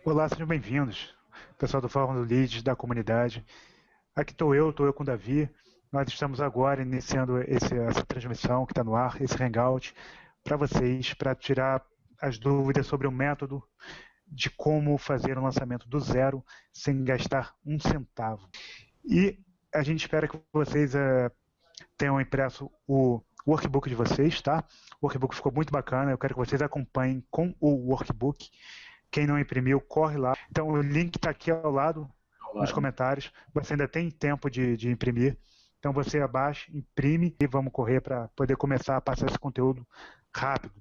Olá, sejam bem-vindos, pessoal do Fórum do Leads, da comunidade. Aqui estou eu com o Davi. Nós estamos agora iniciando essa transmissão que está no ar, esse Hangout, para vocês, para tirar as dúvidas sobre o método de como fazer um lançamento do zero sem gastar um centavo. E a gente espera que vocês tenham impresso o workbook de vocês, tá? O workbook ficou muito bacana, eu quero que vocês acompanhem com o workbook. Quem não imprimiu, corre lá. Então o link está aqui ao lado, nos comentários. Você ainda tem tempo de imprimir. Então você abaixa, imprime e vamos correr para poder começar a passar esse conteúdo rápido,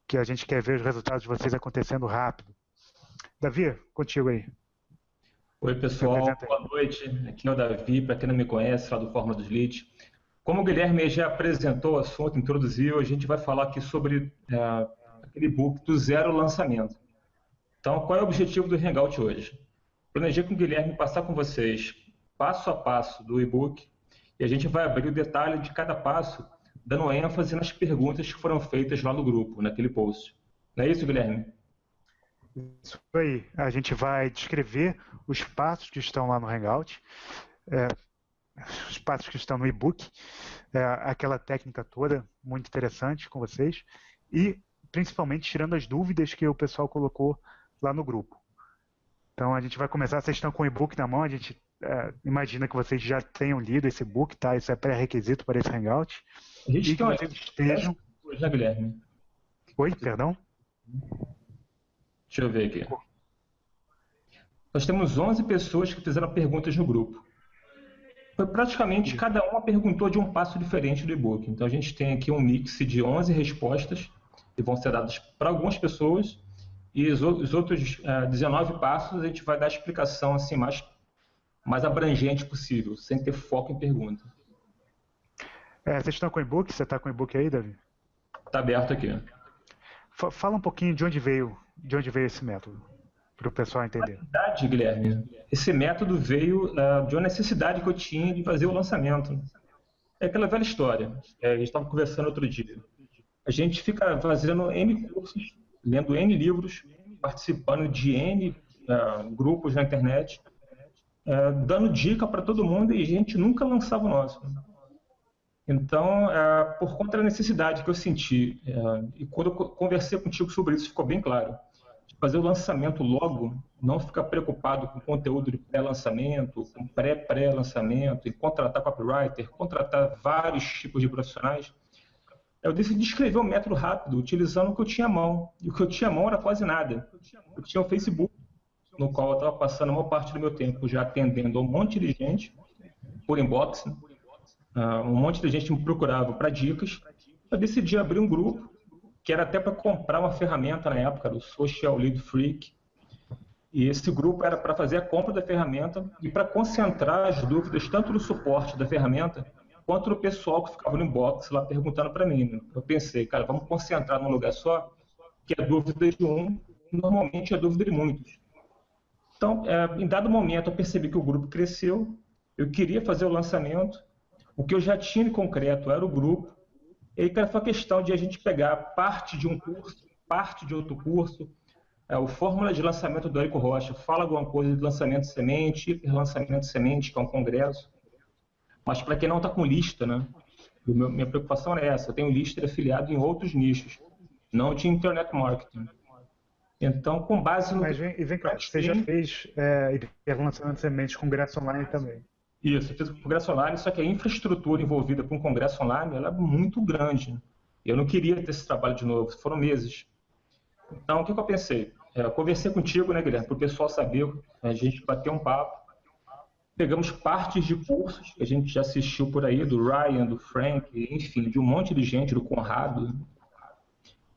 que a gente quer ver os resultados de vocês acontecendo rápido. Davi, contigo aí. Oi pessoal, boa noite. Aqui é o Davi, para quem não me conhece, lá do Fórmula dos Leads. Como o Guilherme já apresentou o assunto, introduziu, a gente vai falar aquele sobre aquele book do zero lançamento. Então, qual é o objetivo do Hangout hoje? Planejei com o Guilherme passar com vocês passo a passo do e-book e a gente vai abrir o detalhe de cada passo, dando ênfase nas perguntas que foram feitas lá no grupo, naquele post. Não é isso, Guilherme? Isso aí. A gente vai descrever os passos que estão lá no Hangout, os passos que estão no e-book, aquela técnica toda muito interessante com vocês e principalmente tirando as dúvidas que o pessoal colocou lá no grupo. Então a gente vai começar, vocês estão com o e-book na mão, a gente imagina que vocês já tenham lido esse e-book, tá? Isso é pré-requisito para esse Hangout. A gente tem vocês estejam... Já, Guilherme. Oi, perdão? Deixa eu ver aqui. Nós temos 11 pessoas que fizeram perguntas no grupo. Foi praticamente cada uma perguntou de um passo diferente do e-book. Então a gente tem aqui um mix de 11 respostas que vão ser dadas para algumas pessoas e os outros 19 passos a gente vai dar a explicação assim, mais abrangente possível, sem ter foco em pergunta. Vocês estão com o e-book? Você está com o e-book aí, Davi? Está aberto aqui. Fala um pouquinho de onde veio esse método, para o pessoal entender. Na verdade, Guilherme, esse método veio de uma necessidade que eu tinha de fazer o lançamento. É aquela velha história, a gente estava conversando outro dia. A gente fica fazendo N cursos, lendo N livros, participando de N grupos na internet, dando dica para todo mundo e a gente nunca lançava o nosso. Então, por conta da necessidade que eu senti, e quando eu conversei contigo sobre isso, ficou bem claro, de fazer o lançamento logo, não ficar preocupado com conteúdo de pré-lançamento, com pré-lançamento, em contratar copywriter, contratar vários tipos de profissionais. Eu decidi escrever um método rápido, utilizando o que eu tinha à mão. E o que eu tinha à mão era quase nada. Eu tinha o Facebook, no qual eu estava passando a maior parte do meu tempo já atendendo a um monte de gente, por inbox. Um monte de gente me procurava para dicas. Eu decidi abrir um grupo, que era até para comprar uma ferramenta na época, do Social Lead Freak. E esse grupo era para fazer a compra da ferramenta e para concentrar as dúvidas, tanto no suporte da ferramenta, quanto no pessoal que ficava no inbox lá perguntando para mim. Eu pensei, cara, vamos concentrar num lugar só, que a dúvida de um, normalmente é a dúvida de muitos. Então, em dado momento, eu percebi que o grupo cresceu, eu queria fazer o lançamento, o que eu já tinha em concreto era o grupo, e aí, cara, foi a questão de a gente pegar parte de um curso, parte de outro curso, o Fórmula de Lançamento do Érico Rocha fala alguma coisa de lançamento de semente, hiperlançamento de semente, que é um congresso, mas para quem não está com lista, né? Minha preocupação é essa, eu tenho lista afiliado em outros nichos, não de internet marketing. Então, com base no... Mas vem cá, você já fez lançamento de sementes com congresso online também? Isso, eu fiz o congresso online, só que a infraestrutura envolvida com o congresso online ela é muito grande. Eu não queria ter esse trabalho de novo, foram meses. Então, o que eu pensei? Eu conversei contigo, né, Guilherme, para o pessoal saber, a gente bateu um papo. Pegamos partes de cursos que a gente já assistiu por aí, do Ryan, do Frank, enfim, de um monte de gente, do Conrado.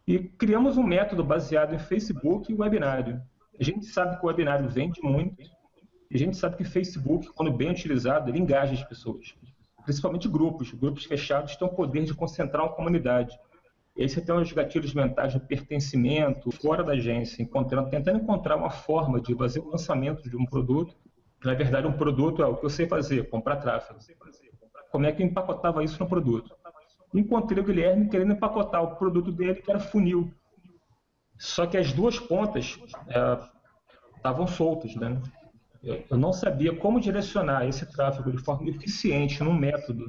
E criamos um método baseado em Facebook e webinário. A gente sabe que o webinário vende muito, e a gente sabe que o Facebook, quando bem utilizado, ele engaja as pessoas. Principalmente grupos. Grupos fechados têm o poder de concentrar uma comunidade. E aí você tem os gatilhos mentais de pertencimento, fora da agência, tentando encontrar uma forma de fazer o lançamento de um produto. Na verdade, um produto é o que eu sei fazer, comprar tráfego. Como é que eu empacotava isso no produto? Encontrei o Guilherme querendo empacotar o produto dele, que era funil. Só que as duas pontas, estavam soltos, né? Eu não sabia como direcionar esse tráfego de forma eficiente num método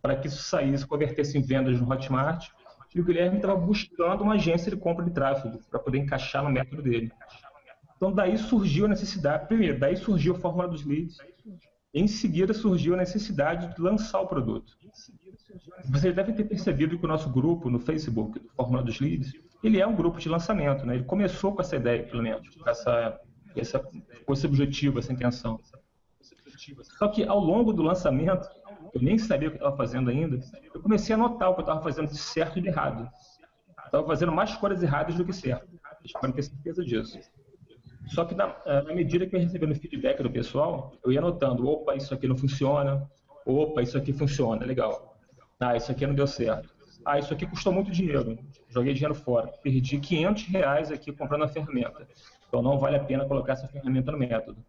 para que isso saísse, convertesse em vendas no Hotmart, e o Guilherme estava buscando uma agência de compra de tráfego para poder encaixar no método dele. Então, daí surgiu a necessidade, primeiro, daí surgiu a fórmula dos leads, em seguida surgiu a necessidade de lançar o produto. Vocês devem ter percebido que o nosso grupo no Facebook, do Fórmula dos Leads, ele é um grupo de lançamento, né? Ele começou com essa ideia, pelo menos, com esse objetivo, essa intenção. Só que ao longo do lançamento, eu nem sabia o que eu estava fazendo ainda, eu comecei a notar o que eu estava fazendo de certo e de errado. Estava fazendo mais coisas erradas do que certo. Vocês podem ter certeza disso. Só que na medida que eu ia recebendo feedback do pessoal, eu ia notando, opa, isso aqui não funciona, opa, isso aqui funciona, legal. Ah, isso aqui não deu certo. Ah, isso aqui custou muito dinheiro, joguei dinheiro fora. Perdi R$ 500 aqui comprando a ferramenta. Então não vale a pena colocar essa ferramenta no método.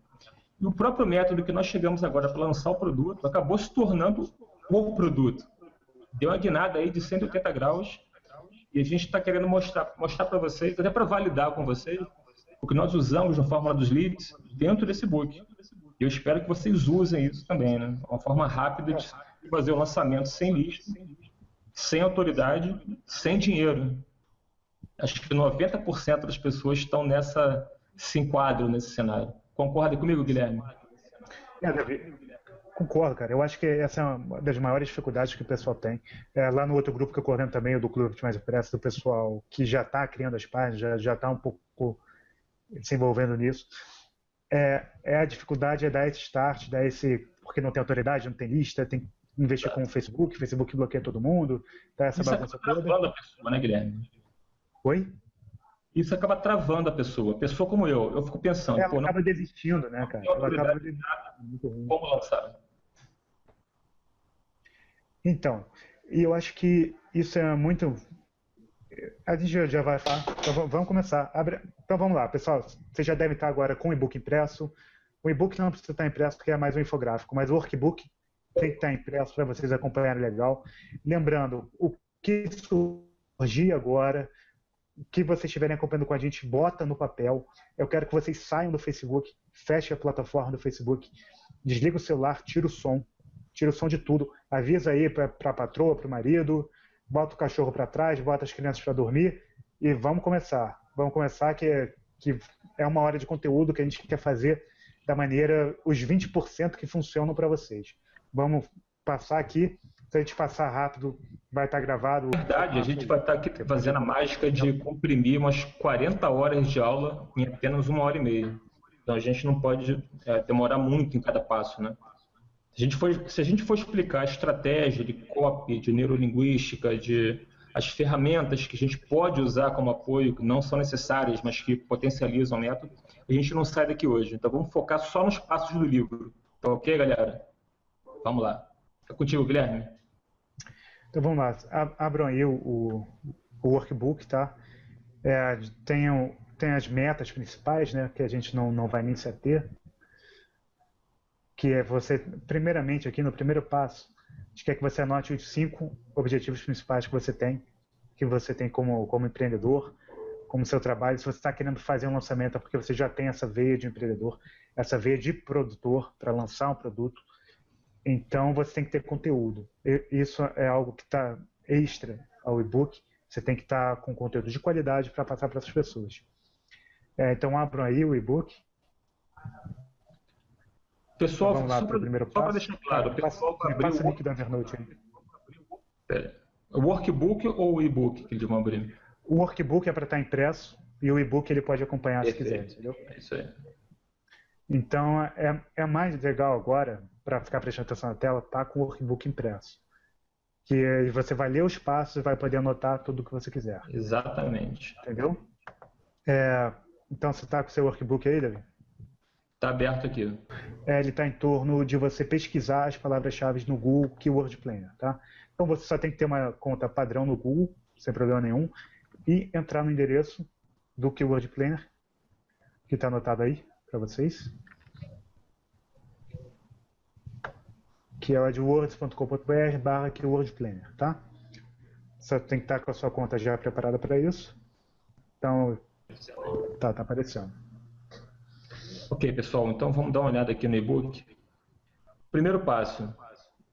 E o próprio método que nós chegamos agora para lançar o produto acabou se tornando o produto. Deu uma guinada aí de 180 graus e a gente está querendo mostrar para vocês, até para validar com vocês, o que nós usamos na Fórmula dos Leads dentro desse book. E eu espero que vocês usem isso também, né? Uma forma rápida de fazer o lançamento sem lista, sem autoridade, sem dinheiro. Acho que 90% das pessoas estão se enquadram nesse cenário. Concorda comigo, Guilherme? Davi, concordo, cara. Eu acho que essa é uma das maiores dificuldades que o pessoal tem. Lá no outro grupo que eu coordeno também, o do Clube de Mais Impresso, do pessoal que já está criando as páginas, já está um pouco se envolvendo nisso. A dificuldade é dar esse start, porque não tem autoridade, não tem lista, tem que investir com o Facebook bloqueia todo mundo, tá essa bagunça toda. Isso acaba travando a pessoa, né, Guilherme? Oi? Isso acaba travando a pessoa. Pessoa como eu fico pensando... Ela acaba desistindo, né, cara? Ela acaba desistindo. Como lançar? Então, e eu acho que isso é muito... A gente já vai falar, então vamos começar. Então vamos lá, pessoal. Vocês já devem estar agora com o e-book impresso. O e-book não precisa estar impresso porque é mais um infográfico, mas o workbook tem que estar impresso para vocês acompanharem legal. Lembrando, o que surgir agora, o que vocês estiverem acompanhando com a gente, bota no papel. Eu quero que vocês saiam do Facebook, fechem a plataforma do Facebook, desliga o celular, tira o som de tudo. Avisa aí para a patroa, para o marido, bota o cachorro para trás, bota as crianças para dormir e vamos começar. Vamos começar que é uma hora de conteúdo que a gente quer fazer da maneira, os 20% que funcionam para vocês. Vamos passar aqui, se a gente passar rápido, vai estar gravado. Na verdade, a gente vai estar aqui fazendo a mágica de comprimir umas 40 horas de aula em apenas 1h30. Então a gente não pode demorar muito em cada passo, né? Se a gente for explicar a estratégia de copy, de neurolinguística, as ferramentas que a gente pode usar como apoio, que não são necessárias, mas que potencializam o método, a gente não sai daqui hoje. Então vamos focar só nos passos do livro. Então, ok, galera? Vamos lá. É contigo, Guilherme. Então vamos lá. Abram aí o workbook, tá? Tem as metas principais, né? Que a gente não vai nem se ater. Que é você, primeiramente, aqui no primeiro passo, a gente quer que você anote os 5 objetivos principais que você tem como empreendedor, como seu trabalho. Se você está querendo fazer um lançamento é porque você já tem essa veia de empreendedor, essa veia de produtor para lançar um produto. Então, você tem que ter conteúdo. Isso é algo que está extra ao e-book. Você tem que estar com conteúdo de qualidade para passar para essas pessoas. Então, abram aí o e-book. Pessoal, vamos lá para o primeiro passo. Só para deixar claro, o pessoal vai abrir passa o link do Evernote aí. O workbook ou o e-book que eles vão abrir? O workbook é para estar impresso e o e-book ele pode acompanhar se quiser, entendeu? É isso aí. Então, é mais legal agora, para ficar prestando atenção na tela, tá com o workbook impresso. Que você vai ler os passos e vai poder anotar tudo o que você quiser. Exatamente. Entendeu? Então, você está com o seu workbook aí, Davi? Está aberto aqui. Ele está em torno de você pesquisar as palavras-chave no Google Keyword Planner, tá? Então você só tem que ter uma conta padrão no Google, sem problema nenhum, e entrar no endereço do Keyword Planner, que está anotado aí para vocês, que é o adwords.com.br/Keyword Planner, tá? Você tem que estar com a sua conta já preparada para isso. Então, tá aparecendo. Ok, pessoal, então vamos dar uma olhada aqui no e-book. Primeiro passo,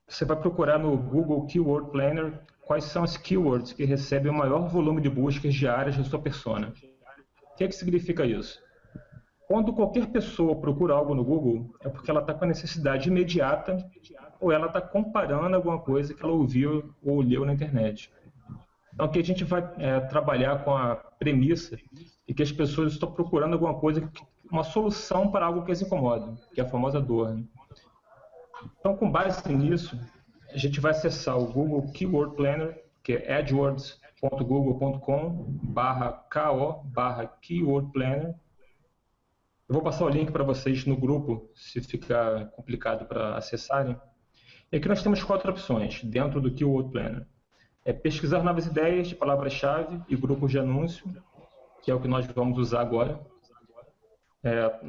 você vai procurar no Google Keyword Planner quais são as keywords que recebem o maior volume de buscas diárias da sua persona. O que significa isso? Quando qualquer pessoa procura algo no Google, é porque ela está com a necessidade imediata ou ela está comparando alguma coisa que ela ouviu ou leu na internet. Então aqui a gente vai trabalhar com a premissa de que as pessoas estão procurando alguma coisa, uma solução para algo que as incomoda, que é a famosa dor. Né? Então, com base nisso, a gente vai acessar o Google Keyword Planner, que é adwords.google.com/ko/keyword planner. Eu vou passar o link para vocês no grupo, se ficar complicado para acessarem. E aqui nós temos 4 opções dentro do Keyword Planner. É pesquisar novas ideias de palavras-chave e grupos de anúncio, que é o que nós vamos usar agora.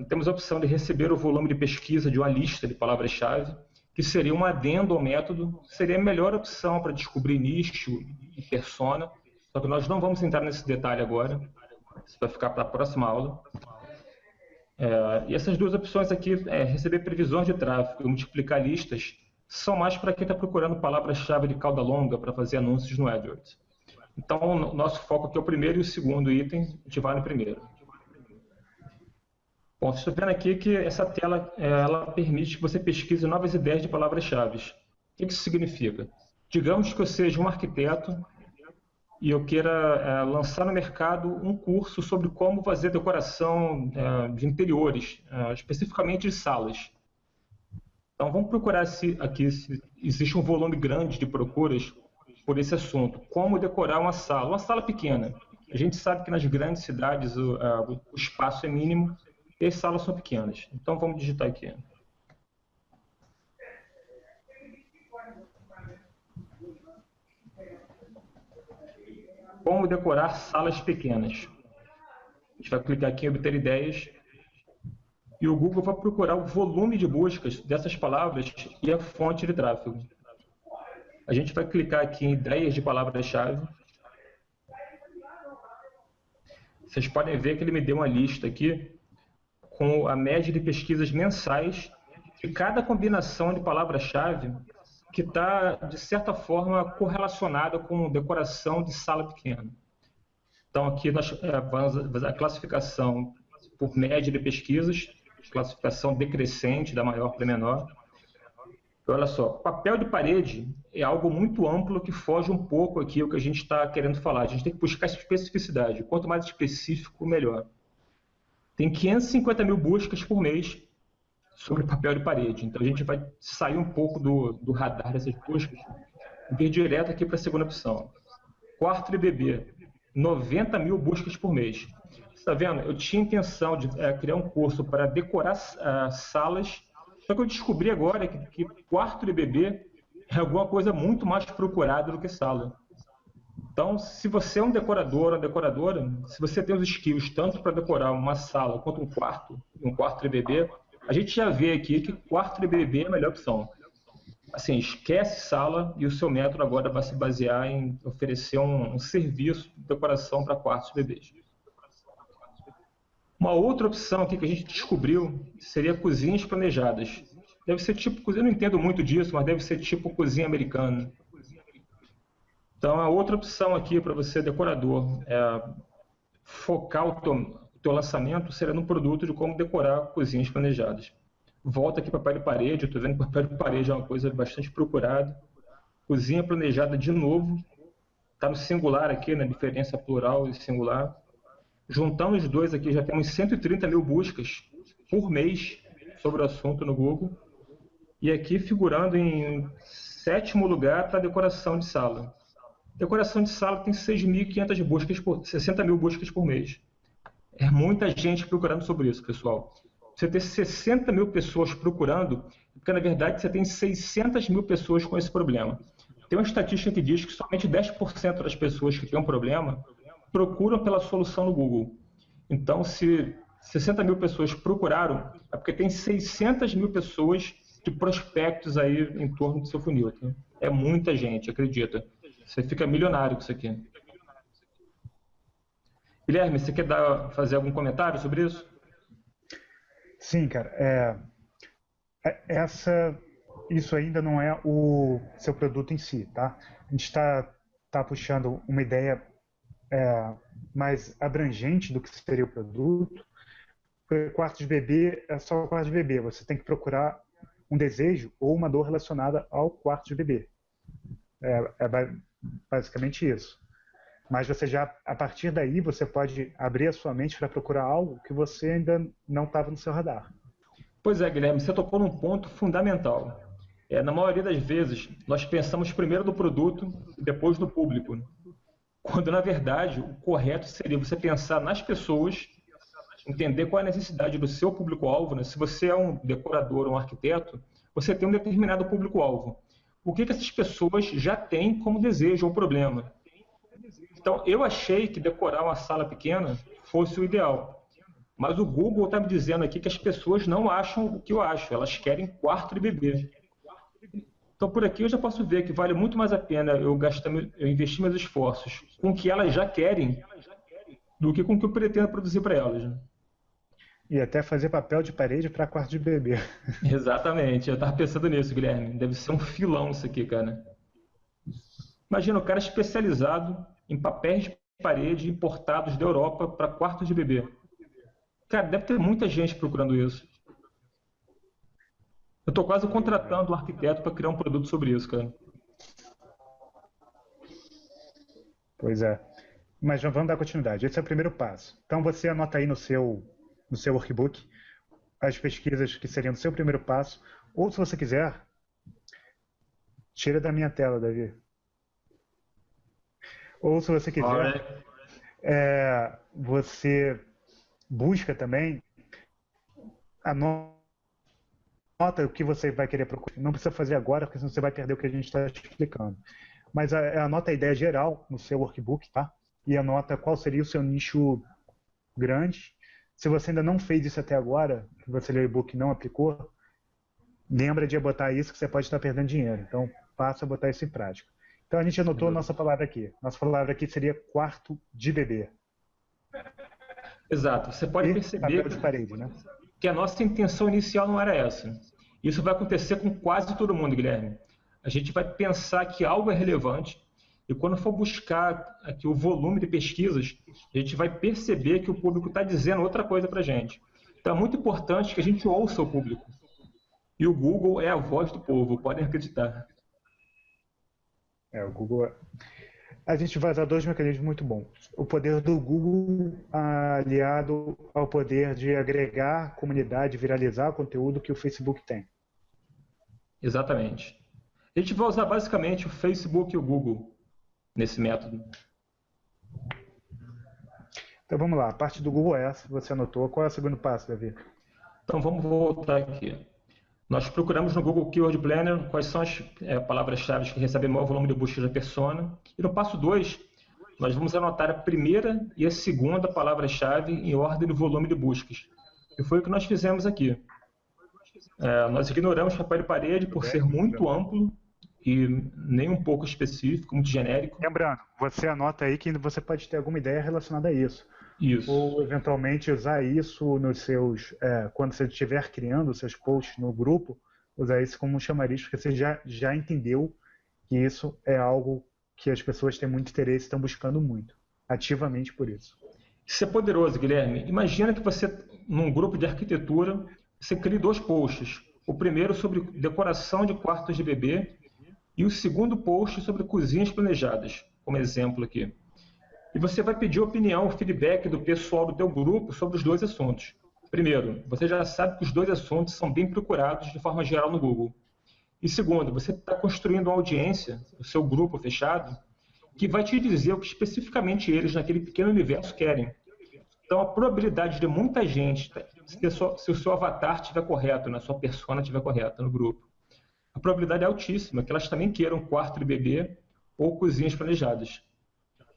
Temos a opção de receber o volume de pesquisa de uma lista de palavras-chave, que seria um adendo ao método, seria a melhor opção para descobrir nicho e persona, só que nós não vamos entrar nesse detalhe agora, isso vai ficar para a próxima aula. E essas 2 opções aqui, receber previsões de tráfego e multiplicar listas, são mais para quem está procurando palavras-chave de cauda longa para fazer anúncios no AdWords. Então, o nosso foco aqui é o primeiro e o segundo item, a gente vai no primeiro. Bom, vocês estão vendo aqui que essa tela ela permite que você pesquise novas ideias de palavras-chave. O que isso significa? Digamos que eu seja um arquiteto e eu queira lançar no mercado um curso sobre como fazer decoração de interiores, especificamente de salas. Então, vamos procurar aqui se existe um volume grande de procuras por esse assunto. Como decorar uma sala pequena. A gente sabe que nas grandes cidades o espaço é mínimo e as salas são pequenas. Então, vamos digitar aqui. Como decorar salas pequenas. A gente vai clicar aqui em obter ideias. E o Google vai procurar o volume de buscas dessas palavras e a fonte de tráfego. A gente vai clicar aqui em ideias de palavras-chave. Vocês podem ver que ele me deu uma lista aqui com a média de pesquisas mensais de cada combinação de palavra-chave que está, de certa forma, correlacionada com decoração de sala pequena. Então, aqui nós vamos fazer a classificação por média de pesquisas, classificação decrescente, da maior para a menor. E olha só, papel de parede é algo muito amplo que foge um pouco aqui o que a gente está querendo falar. A gente tem que buscar especificidade. Quanto mais específico, melhor. Tem 550 mil buscas por mês sobre papel de parede. Então, a gente vai sair um pouco do radar dessas buscas e vir direto aqui para a segunda opção. Quarto de bebê, 90 mil buscas por mês. Você está vendo? Eu tinha intenção de criar um curso para decorar salas, só que eu descobri agora que quarto de bebê é alguma coisa muito mais procurada do que sala. Então, se você é um decorador ou decoradora, se você tem os skills tanto para decorar uma sala quanto um quarto de bebê, a gente já vê aqui que quarto de bebê é a melhor opção. Assim, esquece sala e o seu método agora vai se basear em oferecer um serviço de decoração para quartos de bebês. Uma outra opção aqui que a gente descobriu seria cozinhas planejadas. Deve ser tipo, eu não entendo muito disso, mas deve ser tipo cozinha americana. Então, a outra opção aqui para você, decorador, focar o teu lançamento seria no produto de como decorar cozinhas planejadas. Volta aqui para papel de parede, eu estou vendo que papel de parede é uma coisa bastante procurada. Cozinha planejada de novo, está no singular aqui, na diferença plural e singular. Juntando os dois aqui, já temos 130 mil buscas por mês sobre o assunto no Google. E aqui, figurando em 7º lugar, está a decoração de sala. Decoração de sala tem 6.500 buscas, 60 mil buscas por mês. É muita gente procurando sobre isso, pessoal. Você ter 60 mil pessoas procurando, porque na verdade você tem 600 mil pessoas com esse problema. Tem uma estatística que diz que somente 10% das pessoas que têm um problema procuram pela solução no Google. Então, se 60 mil pessoas procuraram, é porque tem 600 mil pessoas de prospectos aí em torno do seu funil. Tá? É muita gente, acredita. Você fica milionário com isso aqui. Guilherme, você quer fazer algum comentário sobre isso? Sim, cara. Isso ainda não é o seu produto em si, tá? A gente tá puxando uma ideia mais abrangente do que seria o produto. Porque quarto de bebê é só o quarto de bebê. Você tem que procurar um desejo ou uma dor relacionada ao quarto de bebê. Basicamente isso. Mas você já, a partir daí, você pode abrir a sua mente para procurar algo que você ainda não estava no seu radar. Pois é, Guilherme, você tocou num ponto fundamental. Na maioria das vezes, nós pensamos primeiro no produto e depois no público, né? Quando, na verdade, o correto seria você pensar nas pessoas, entender qual é a necessidade do seu público-alvo, né? Se você é um decorador ou um arquiteto, você tem um determinado público-alvo. O que essas pessoas já têm como desejo ou problema? Então, eu achei que decorar uma sala pequena fosse o ideal. Mas o Google está me dizendo aqui que as pessoas não acham o que eu acho, elas querem quarto de bebê. Então, por aqui eu já posso ver que vale muito mais a pena eu investir meus esforços com o que elas já querem do que com o que eu pretendo produzir para elas, né? E até fazer papel de parede para quarto de bebê. Exatamente, eu estava pensando nisso, Guilherme. Deve ser um filão isso aqui, cara. Imagina o cara especializado em papéis de parede importados da Europa para quartos de bebê. Cara, deve ter muita gente procurando isso. Eu estou quase contratando um arquiteto para criar um produto sobre isso, cara. Pois é. Mas já vamos dar continuidade. Esse é o primeiro passo. Então você anota aí no seu workbook as pesquisas que seriam o seu primeiro passo. Ou se você quiser, tira da minha tela, Davi. Ou se você quiser, Alright. você busca também, anota o que você vai querer procurar. Não precisa fazer agora, porque senão você vai perder o que a gente está explicando. Mas anota a ideia geral no seu workbook, tá? E anota qual seria o seu nicho grande. Se você ainda não fez isso até agora, que você leu o e-book e não aplicou, lembra de botar isso que você pode estar perdendo dinheiro. Então, passa a botar isso em prática. Então, a gente anotou a nossa palavra aqui. Nossa palavra aqui seria quarto de bebê. Exato. Você pode E perceber papel de parede, né? que a nossa intenção inicial não era essa. Isso vai acontecer com quase todo mundo, Guilherme. A gente vai pensar que algo é relevante e quando for buscar aqui o volume de pesquisas, a gente vai perceber que o público está dizendo outra coisa para a gente. Então é muito importante que a gente ouça o público. E o Google é a voz do povo, podem acreditar. O Google. A gente vai usar dois mecanismos muito bons. O poder do Google aliado ao poder de agregar comunidade, viralizar conteúdo que o Facebook tem. Exatamente. A gente vai usar basicamente o Facebook e o Google nesse método. Então vamos lá, a parte do Google é essa, você anotou. Qual é o segundo passo, Davi? Então vamos voltar aqui. Nós procuramos no Google Keyword Planner quais são as palavras-chave que recebem maior volume de busca da persona. E no passo 2, nós vamos anotar a primeira e a segunda palavra-chave em ordem do volume de buscas. E foi o que nós fizemos aqui. Nós ignoramos papel de parede por ser muito amplo e nem um pouco específico, muito genérico. Lembrando, você anota aí que você pode ter alguma ideia relacionada a isso. Isso. Ou eventualmente usar isso nos seus, quando você estiver criando os seus posts no grupo, usar isso como um chamariz, porque você já entendeu que isso é algo que as pessoas têm muito interesse e estão buscando muito, ativamente por isso. Isso é poderoso, Guilherme. Imagina que você, num grupo de arquitetura, você cria 2 posts. O primeiro sobre decoração de quartos de bebê e o segundo post sobre cozinhas planejadas, como exemplo aqui. E você vai pedir opinião, feedback do pessoal do teu grupo sobre os 2 assuntos. Primeiro, você já sabe que os 2 assuntos são bem procurados de forma geral no Google. E segundo, você está construindo uma audiência, o seu grupo fechado, que vai te dizer o que especificamente eles, naquele pequeno universo, querem. Então, a probabilidade de muita gente, se o seu avatar estiver correto, né, a sua persona estiver correta no grupo, a probabilidade é altíssima que elas também queiram quarto de bebê ou cozinhas planejadas.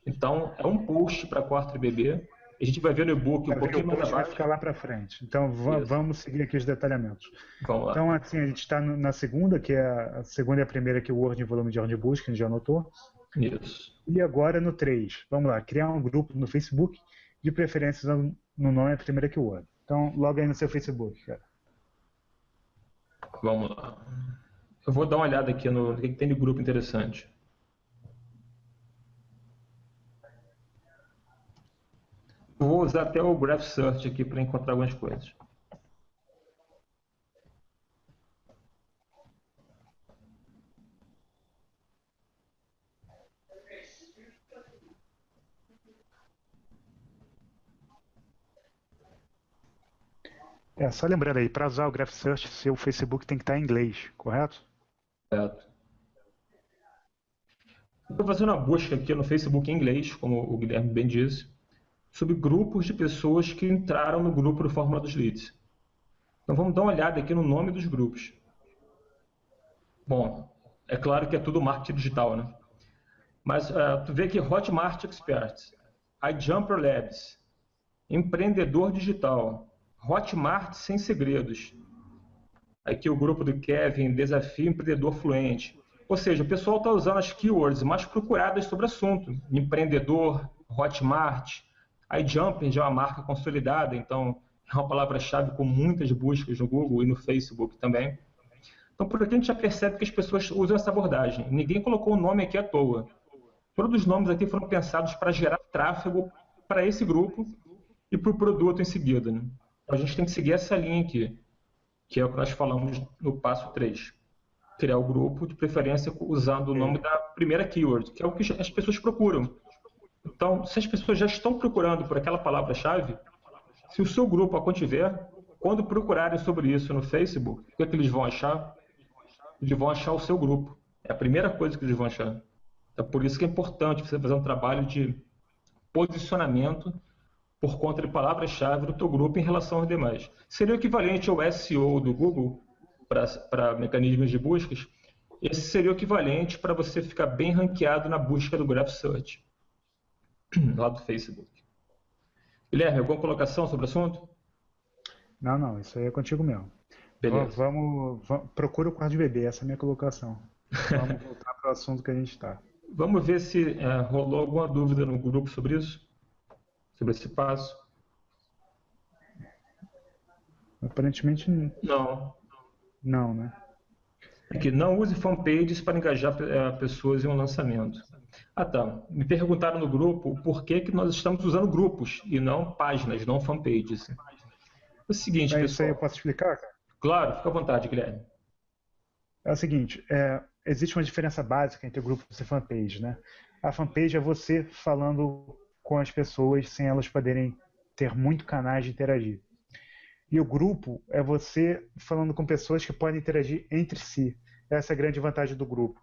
Então, é um post para quarto de bebê. A gente vai ver no e-book um pouquinho mais abaixo. Vai ficar lá para frente. Então, vamos seguir aqui os detalhamentos. Vamos lá. Então, assim, a gente está na segunda, que é a segunda e a primeira, que é o Word em volume de ordem de busca, a gente já anotou. Isso. E agora no 3. Vamos lá, criar um grupo no Facebook, de preferência no nome a primeira keyword. Então, loga aí no seu Facebook, cara. Vamos lá. Eu vou dar uma olhada aqui no que tem de grupo interessante. Vou usar até o Graph Search aqui para encontrar algumas coisas. Só lembrando aí, para usar o Graph Search, seu Facebook tem que estar em inglês, correto? Certo. Estou fazendo uma busca aqui no Facebook em inglês, como o Guilherme bem disse, sobre grupos de pessoas que entraram no grupo do Fórmula dos Leads. Então vamos dar uma olhada aqui no nome dos grupos. Bom, é claro que é tudo marketing digital, né? Mas tu vê aqui Hotmart Experts, iJumper Labs, Empreendedor Digital, Hotmart Sem Segredos. Aqui o grupo do Kevin, Desafio Empreendedor Fluente. Ou seja, o pessoal está usando as keywords mais procuradas sobre o assunto. Empreendedor, Hotmart, iJumper já é uma marca consolidada, então é uma palavra-chave com muitas buscas no Google e no Facebook também. Então, por aqui a gente já percebe que as pessoas usam essa abordagem. Ninguém colocou o nome aqui à toa. Todos os nomes aqui foram pensados para gerar tráfego para esse grupo e para o produto em seguida, né? Então, a gente tem que seguir essa linha aqui, que é o que nós falamos no passo 3. Criar o grupo, de preferência usando o nome da primeira keyword, que é o que as pessoas procuram. Então, se as pessoas já estão procurando por aquela palavra-chave, se o seu grupo a contiver, quando procurarem sobre isso no Facebook, o que é que eles vão achar? Eles vão achar o seu grupo. É a primeira coisa que eles vão achar. Então, por isso que é importante você fazer um trabalho de posicionamento por conta de palavra-chave do teu grupo em relação aos demais. Seria o equivalente ao SEO do Google para mecanismos de buscas. Esse seria o equivalente para você ficar bem ranqueado na busca do Graph Search, lá do Facebook. Guilherme, alguma colocação sobre o assunto? Não, isso aí é contigo mesmo. Beleza. Vamos, procura o quarto de bebê, essa é a minha colocação. Vamos voltar para o assunto que a gente está. Vamos ver se rolou alguma dúvida no grupo sobre isso, sobre esse passo. Aparentemente não, né? Aqui, não use fanpages para engajar pessoas em um lançamento. Ah, tá. Me perguntaram no grupo por que nós estamos usando grupos e não páginas, não fanpages. É o seguinte, pessoal. Isso aí eu posso explicar, cara? Claro, fica à vontade, Guilherme. É o seguinte, existe uma diferença básica entre grupos e fanpage, né? A fanpage é você falando com as pessoas sem elas poderem ter muito canais de interagir. E o grupo é você falando com pessoas que podem interagir entre si. Essa é a grande vantagem do grupo.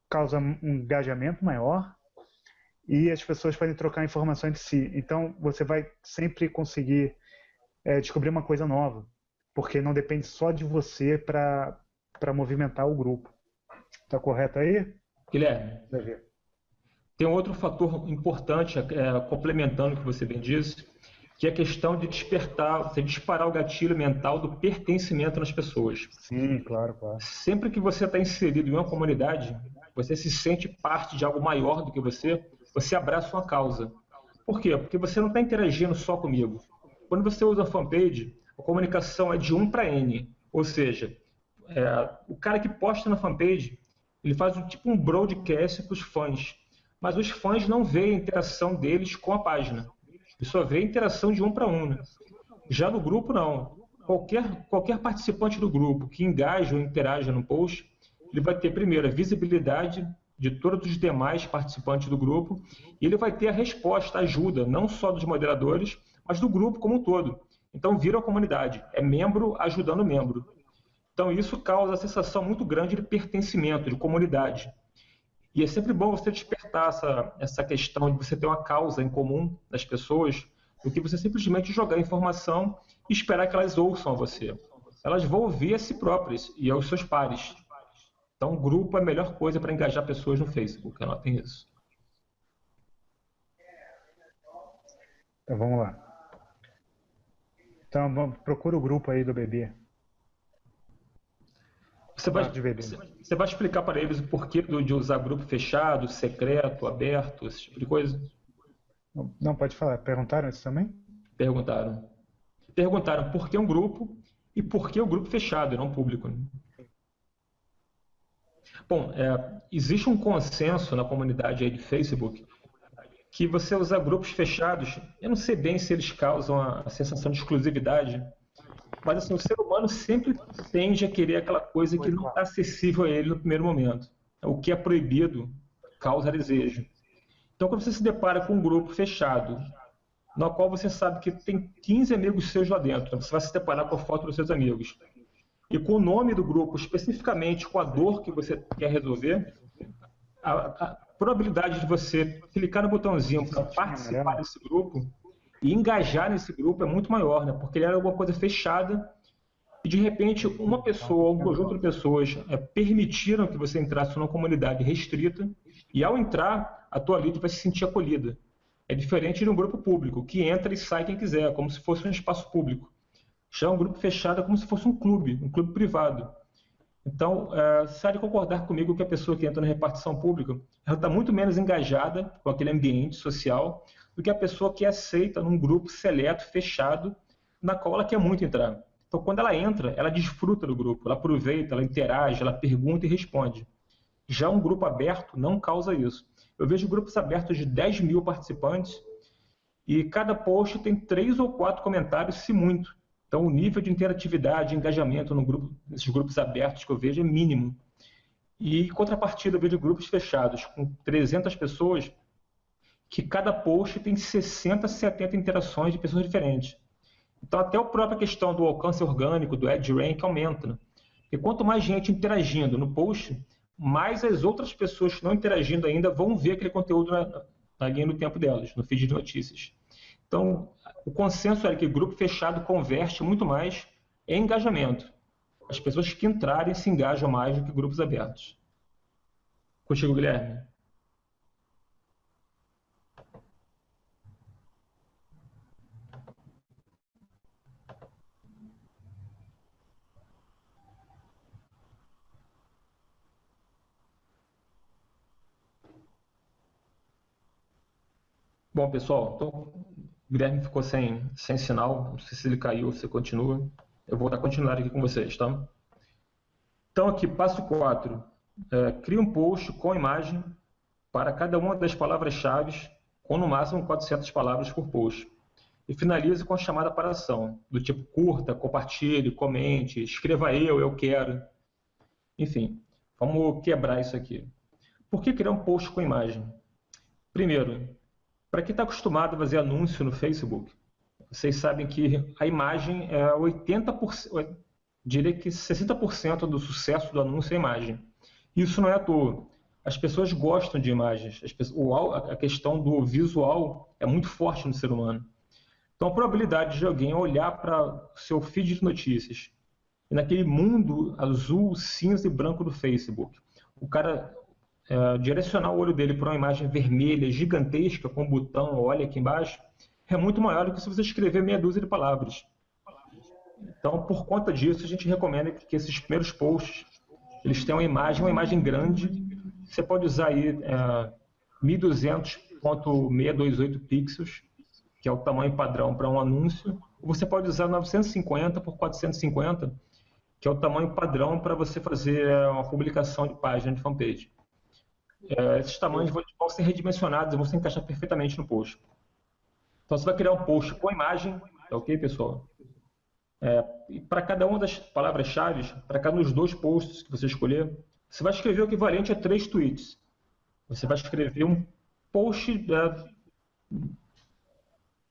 Causa um engajamento maior e as pessoas podem trocar informação entre si. Então, você vai sempre conseguir descobrir uma coisa nova, porque não depende só de você para movimentar o grupo. Está correto aí? Guilherme, tem um outro fator importante, complementando o que você bem disse, que é a questão de você disparar o gatilho mental do pertencimento nas pessoas. Sim, claro. Sempre que você está inserido em uma comunidade, você se sente parte de algo maior do que você abraça uma causa. Por quê? Porque você não está interagindo só comigo. Quando você usa a fanpage, a comunicação é de 1 para N. Ou seja, o cara que posta na fanpage, ele faz um broadcast para os fãs. Mas os fãs não veem a interação deles com a página. Ele só vê a interação de 1 para 1. Né? Já no grupo, não. Qualquer participante do grupo que engaja ou interaja no post, ele vai ter, primeiro, a visibilidade de todos os demais participantes do grupo e ele vai ter a resposta, a ajuda, não só dos moderadores, mas do grupo como um todo. Então, vira a comunidade. É membro ajudando membro. Então, isso causa a sensação muito grande de pertencimento, de comunidade. E é sempre bom você despertar essa questão de você ter uma causa em comum das pessoas, do que você simplesmente jogar informação e esperar que elas ouçam a você. Elas vão ouvir a si próprias e aos seus pares. Então, o grupo é a melhor coisa para engajar pessoas no Facebook. Anotem isso. Então, vamos lá. Então, procura o grupo aí do bebê. Você vai explicar para eles o porquê de usar grupo fechado, secreto, aberto, esse tipo de coisa? Não, pode falar. Perguntaram isso também? Perguntaram. perguntaram por que um grupo e por que o grupo fechado e não público. Bom, existe um consenso na comunidade aí de Facebook que você usar grupos fechados, eu não sei bem se eles causam a sensação de exclusividade, mas assim, o ser humano sempre tende a querer aquela coisa que não está acessível a ele no primeiro momento. O que é proibido causa desejo. Então, quando você se depara com um grupo fechado, no qual você sabe que tem 15 amigos seus lá dentro, você vai se deparar com a foto dos seus amigos, e com o nome do grupo, especificamente com a dor que você quer resolver, a probabilidade de você clicar no botãozinho para participar desse grupo e engajar nesse grupo é muito maior, né? Porque ele era alguma coisa fechada e, de repente, uma pessoa ou um conjunto de pessoas permitiram que você entrasse numa comunidade restrita e, ao entrar, a tua lead vai se sentir acolhida. É diferente de um grupo público, que entra e sai quem quiser, como se fosse um espaço público. Já um grupo fechado é como se fosse um clube privado. Então, você há de concordar comigo que a pessoa que entra na repartição pública ela está muito menos engajada com aquele ambiente social do que a pessoa que é aceita num grupo seleto, fechado, na qual ela quer muito entrar. Então, quando ela entra, ela desfruta do grupo, ela aproveita, ela interage, ela pergunta e responde. Já um grupo aberto não causa isso. Eu vejo grupos abertos de 10 mil participantes e cada post tem 3 ou 4 comentários, se muito. Então, o nível de interatividade, engajamento nesses grupos abertos que eu vejo é mínimo. E, em contrapartida, eu vejo grupos fechados, com 300 pessoas, que cada post tem 60, 70 interações de pessoas diferentes. Então, até a própria questão do alcance orgânico, do EdgeRank, aumenta. Né? Porque quanto mais gente interagindo no post, mais as outras pessoas que não interagindo ainda vão ver aquele conteúdo na linha do tempo delas, no feed de notícias. Então, o consenso é que grupo fechado converte muito mais em engajamento. As pessoas que entrarem se engajam mais do que grupos abertos. Contigo, Guilherme. Bom, pessoal, então, o Guilherme ficou sem sinal, não sei se ele caiu ou se continua. Eu vou dar continuidade aqui com vocês, tá? Então, aqui, passo 4. Crie um post com imagem para cada uma das palavras-chave, com no máximo 400 palavras por post. E finalize com a chamada para ação, do tipo curta, compartilhe, comente, escreva eu quero. Enfim, vamos quebrar isso aqui. Por que criar um post com imagem? Primeiro, para quem está acostumado a fazer anúncio no Facebook, vocês sabem que a imagem é 80%, diria que 60% do sucesso do anúncio é a imagem. Isso não é à toa. As pessoas gostam de imagens. A questão do visual é muito forte no ser humano. Então, a probabilidade de alguém olhar para o seu feed de notícias e naquele mundo azul, cinza e branco do Facebook, o cara direcionar o olho dele para uma imagem vermelha, gigantesca, com um botão, olha aqui embaixo, é muito maior do que se você escrever meia dúzia de palavras. Então, por conta disso, a gente recomenda que esses primeiros posts eles tenham uma imagem grande. Você pode usar aí 1200.628 pixels, que é o tamanho padrão para um anúncio, ou você pode usar 950 por 450, que é o tamanho padrão para você fazer uma publicação de página de fanpage. Esses tamanhos vão ser redimensionados e vão se encaixar perfeitamente no post. Então você vai criar um post com imagem, tá ok, pessoal? E para cada uma das palavras-chave, para cada um dos 2 posts que você escolher, você vai escrever o equivalente a 3 tweets. Você vai escrever um post,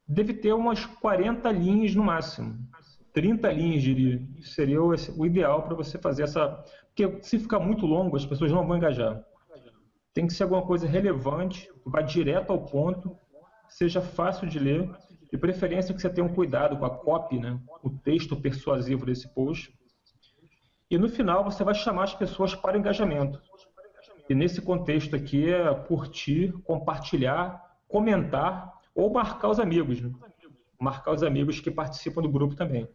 deve ter umas 40 linhas no máximo. 30 linhas, diria. Isso seria o ideal para você fazer essa... Porque se ficar muito longo, as pessoas não vão engajar. Tem que ser alguma coisa relevante, que vá direto ao ponto, seja fácil de ler, de preferência que você tenha um cuidado com a copy, né? O texto persuasivo desse post. E no final você vai chamar as pessoas para o engajamento. E nesse contexto aqui é curtir, compartilhar, comentar ou marcar os amigos, né? Marcar os amigos que participam do grupo também.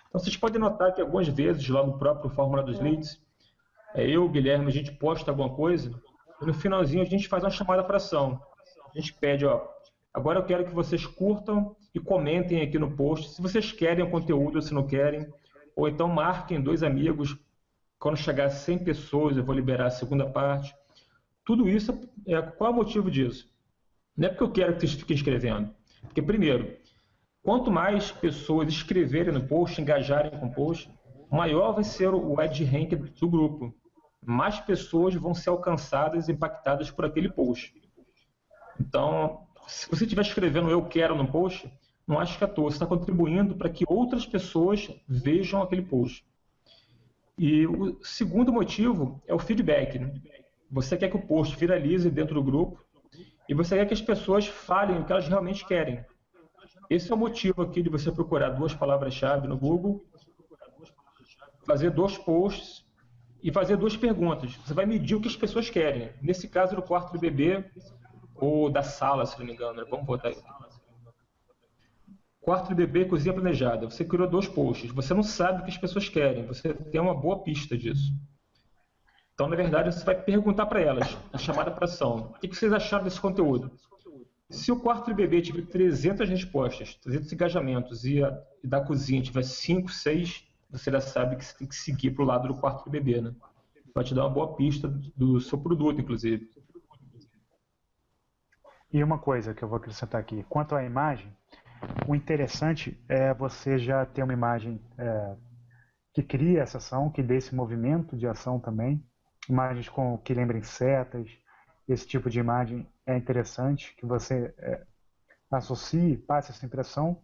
Então vocês podem notar que algumas vezes lá no próprio Fórmula dos Leads, eu, Guilherme, a gente posta alguma coisa e no finalzinho a gente faz uma chamada para ação. A gente pede, Agora eu quero que vocês curtam e comentem aqui no post se vocês querem o conteúdo ou se não querem, ou então marquem 2 amigos. Quando chegar a 100 pessoas, eu vou liberar a segunda parte. Tudo isso, qual é o motivo disso? Não é porque eu quero que vocês fiquem escrevendo. Porque, primeiro, quanto mais pessoas escreverem no post, engajarem com o post, maior vai ser o ad rank do grupo. Mais pessoas vão ser alcançadas e impactadas por aquele post. Então, se você estiver escrevendo eu quero no post, não acho que é à toa. Você está contribuindo para que outras pessoas vejam aquele post. E o segundo motivo é o feedback, né? Você quer que o post viralize dentro do grupo e você quer que as pessoas falem o que elas realmente querem. Esse é o motivo aqui de você procurar 2 palavras-chave no Google, fazer 2 posts e fazer 2 perguntas. Você vai medir o que as pessoas querem. Nesse caso, do quarto do bebê ou da sala, se não me engano, né? Vamos botar aí. Quarto do bebê, cozinha planejada. Você criou 2 posts. Você não sabe o que as pessoas querem. Você tem uma boa pista disso. Então, na verdade, você vai perguntar para elas, a chamada para ação. O que vocês acharam desse conteúdo? Se o quarto do bebê tiver 300 respostas, 300 engajamentos e da cozinha tiver 5, 6, você já sabe que você tem que seguir para o lado do quarto do bebê, né? Vai te dar uma boa pista do seu produto, inclusive. E uma coisa que eu vou acrescentar aqui, quanto à imagem, o interessante é você já ter uma imagem que cria essa ação, que dê esse movimento de ação também, imagens que lembrem setas, esse tipo de imagem é interessante, que você associe, passe essa impressão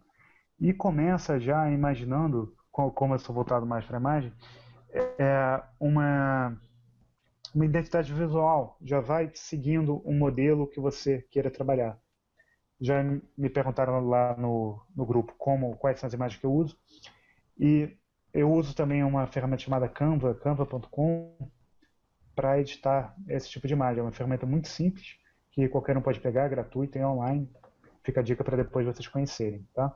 e começa já imaginando, como eu sou voltado mais para a imagem, uma identidade visual, já vai seguindo um modelo que você queira trabalhar. Já me perguntaram lá no grupo quais são as imagens que eu uso, e eu uso também uma ferramenta chamada Canva, canva.com, para editar esse tipo de imagem. É uma ferramenta muito simples, que qualquer um pode pegar, gratuita e online. Fica a dica para depois vocês conhecerem, tá?